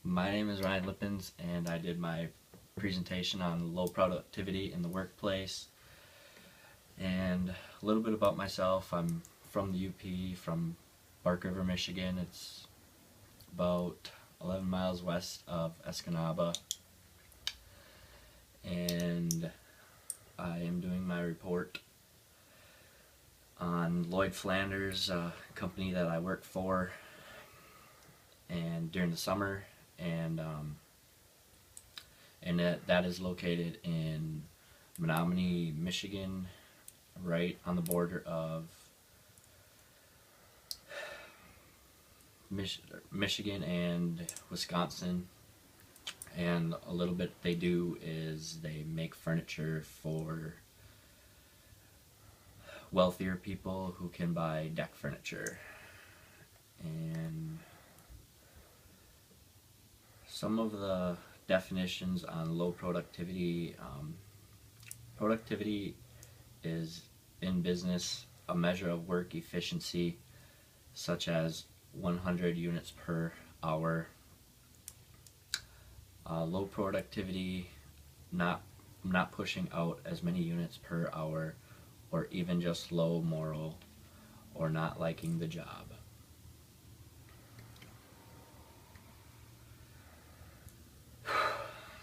My name is Ryan Lippens, and I did my presentation on low productivity in the workplace. And a little bit about myself. I'm from the UP, from Bark River, Michigan. It's about 11 miles west of Escanaba. And I am doing my report on Lloyd Flanders, a company that I work for, and during the summer, and that is located in Menominee, Michigan, right on the border of Michigan and Wisconsin. And a little bit they do is they make furniture for wealthier people who can buy deck furniture. And some of the definitions on low productivity. Productivity is in business a measure of work efficiency such as 100 units per hour. Low productivity, not pushing out as many units per hour, or even just low moral or not liking the job.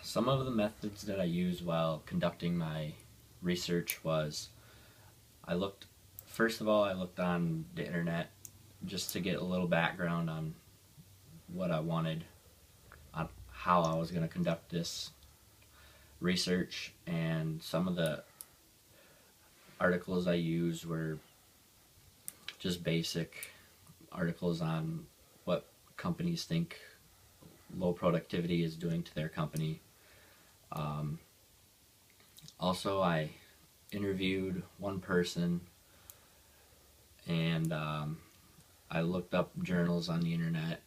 Some of the methods that I used while conducting my research was first of all, I looked on the internet just to get a little background on what I wanted, on how I was going to conduct this research, and some of the articles I used were just basic articles on what companies think low productivity is doing to their company. Also, I interviewed one person, and I looked up journals on the internet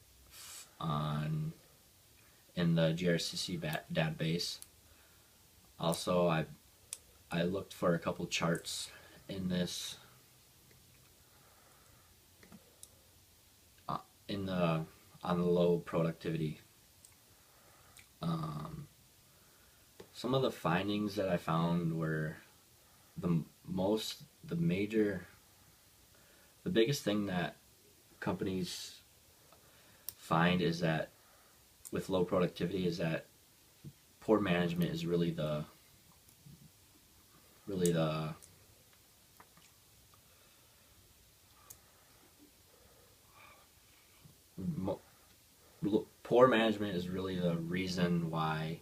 in the GRCC database. Also, I looked for a couple charts in this on the low productivity. Some of the findings that I found were the biggest thing that companies find is that with low productivity is that poor management is really the poor management is really the reason why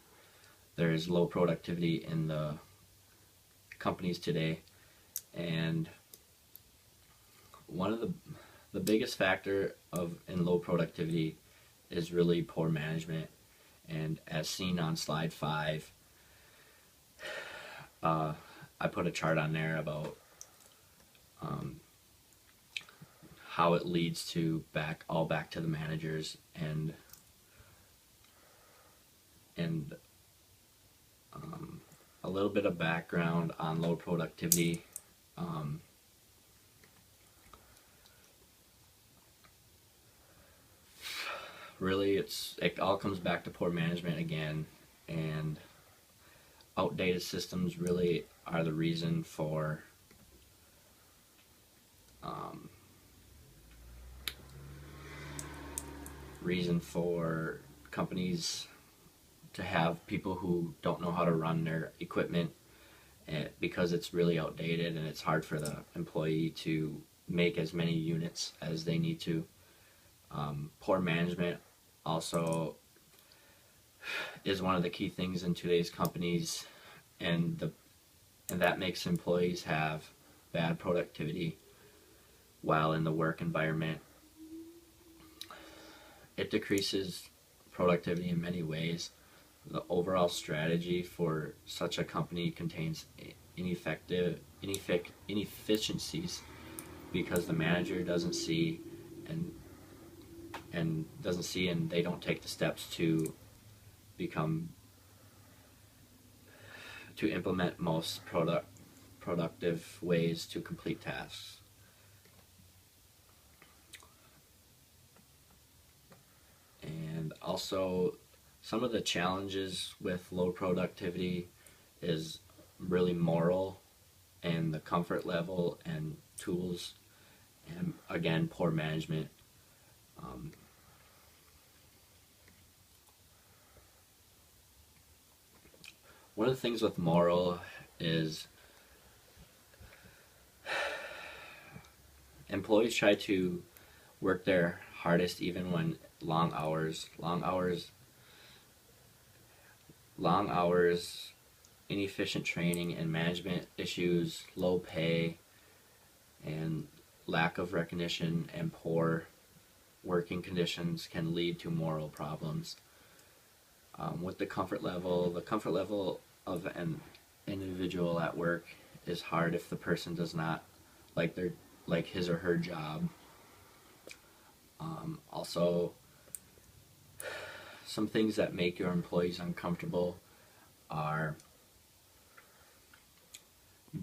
there's low productivity in the companies today. And one of the biggest factor in low productivity is really poor management. And as seen on slide 5, I put a chart on there about how it leads to back to the managers, and a little bit of background on low productivity. Really, it all comes back to poor management again, and outdated systems really are the reason for companies to have people who don't know how to run their equipment, because it's really outdated and it's hard for the employee to make as many units as they need to. Poor management also is one of the key things in today's companies, and that makes employees have bad productivity while in the work environment. It decreases productivity in many ways. The overall strategy for such a company contains inefficiencies because the manager doesn't see and they don't take the steps to implement most productive ways to complete tasks. And also, some of the challenges with low productivity is really moral and the comfort level and tools, and again, poor management. Um, One of the things with moral is employees try to work their hardest even when long hours, inefficient training and management issues, low pay, and lack of recognition and poor working conditions can lead to moral problems. With the comfort level of an individual at work is hard if the person does not like his or her job. Also, some things that make your employees uncomfortable are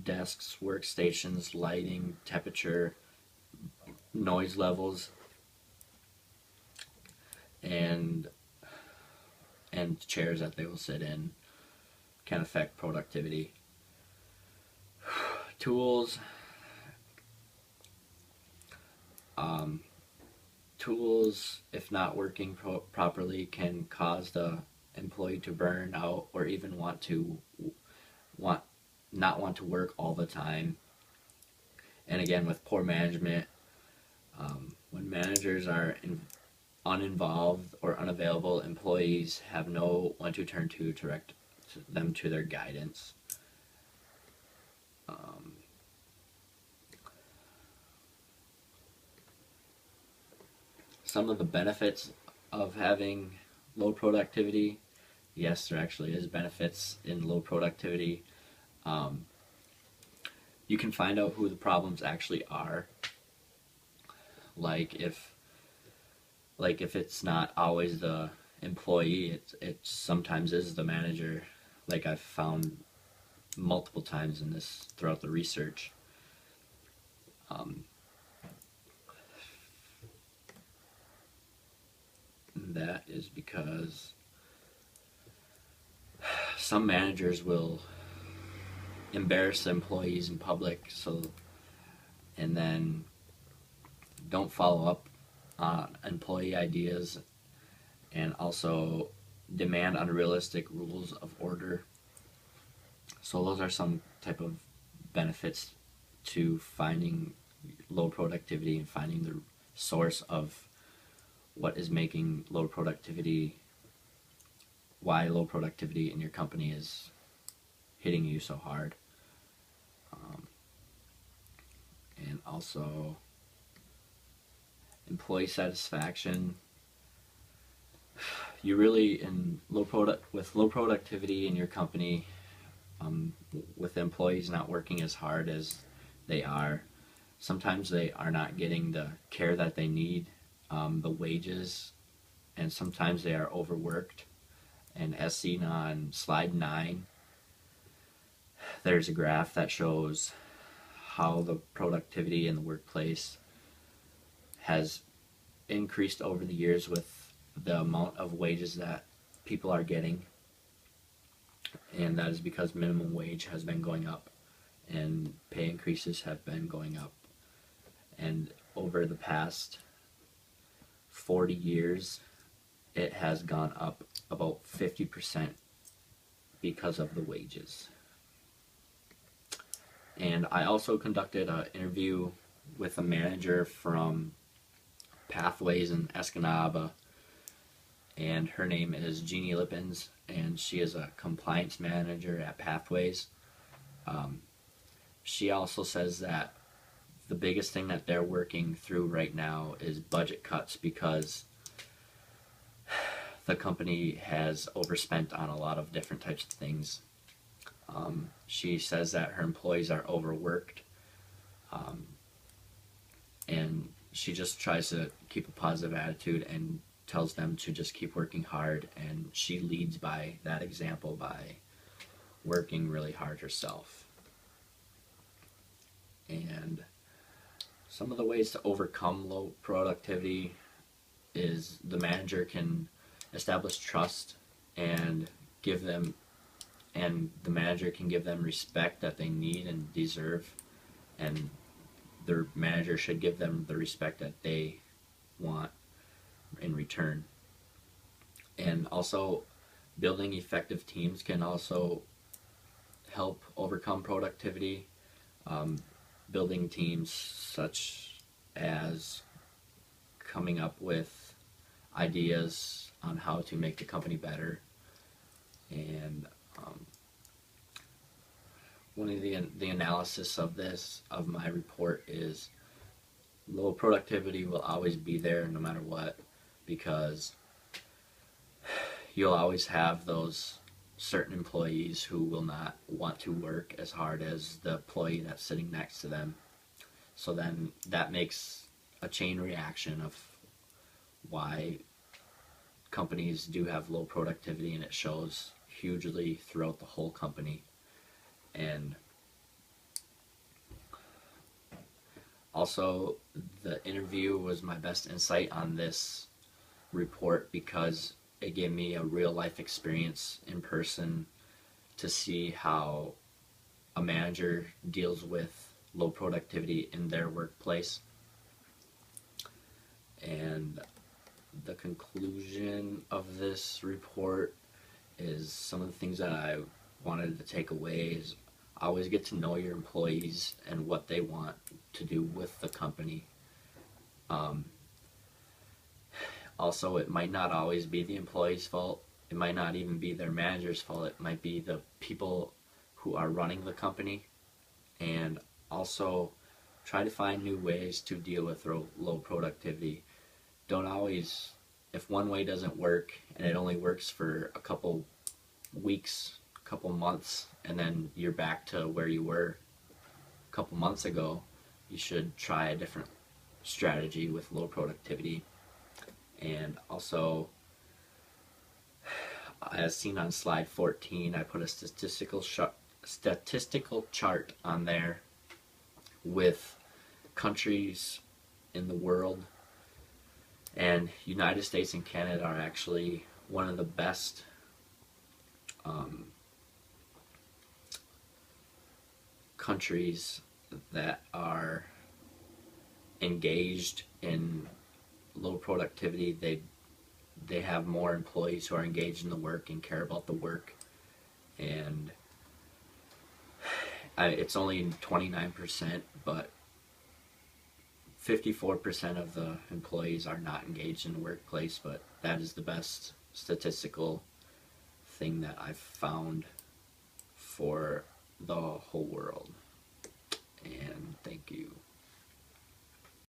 desks, workstations, lighting, temperature, noise levels, and chairs that they will sit in can affect productivity. Tools, tools, if not working properly, can cause the employee to burn out or even want not want to work all the time. And again, with poor management, when managers are uninvolved or unavailable, employees have no one to turn to direct them to their guidance. Um, some of the benefits of having low productivity, yes, there actually is benefits in low productivity. Um, you can find out who the problems actually are. Like if it's not always the employee, it sometimes is the manager. Like I've found multiple times in this throughout the research. Um, that is because some managers will embarrass employees in public, and then don't follow up on employee ideas, and also demand unrealistic rules of order. So those are some type of benefits to finding low productivity and finding the source of what is making low productivity, why low productivity in your company is hitting you so hard. And also employee satisfaction. You really with low productivity in your company, with employees not working as hard as they are, sometimes they are not getting the care that they need, the wages, and sometimes they are overworked. And as seen on slide 9, there's a graph that shows how the productivity in the workplace has increased over the years with the amount of wages that people are getting. And that is because minimum wage has been going up and pay increases have been going up. And over the past 40 years, it has gone up about 50% because of the wages. And I also conducted an interview with a manager from Pathways in Escanaba, and her name is Jeannie Lippens, and she is a compliance manager at Pathways. She also says that the biggest thing that they're working through right now is budget cuts because the company has overspent on a lot of different types of things. She says that her employees are overworked, and she just tries to keep a positive attitude and tells them to just keep working hard, and she leads by that example by working really hard herself. And some of the ways to overcome low productivity is the manager can establish trust and give them, and the manager can give them respect that they need and deserve, and their manager should give them the respect that they want in return. And also, building effective teams can also help overcome productivity. Um, Building teams such as coming up with ideas on how to make the company better. And one of the analysis of this, of my report, is low productivity will always be there no matter what, because you'll always have those certain employees who will not want to work as hard as the employee that's sitting next to them. So then that makes a chain reaction of why companies do have low productivity, and it shows hugely throughout the whole company. And also, the interview was my best insight on this report because it gave me a real life experience in person to see how a manager deals with low productivity in their workplace. And the conclusion of this report is some of the things that I wanted to take away is always get to know your employees and what they want to do with the company. Also, it might not always be the employee's fault. It might not even be their manager's fault. It might be the people who are running the company. And also, try to find new ways to deal with low productivity. Don't always, if one way doesn't work and it only works for a couple weeks, a couple months, and then you're back to where you were a couple months ago, you should try a different strategy with low productivity. And also, as seen on slide 14, I put a statistical chart on there with countries in the world, and United States and Canada are actually one of the best countries that are engaged in low productivity. They have more employees who are engaged in the work and care about the work, and it's only 29%, but 54% of the employees are not engaged in the workplace. But that is the best statistical thing that I've found for the whole world.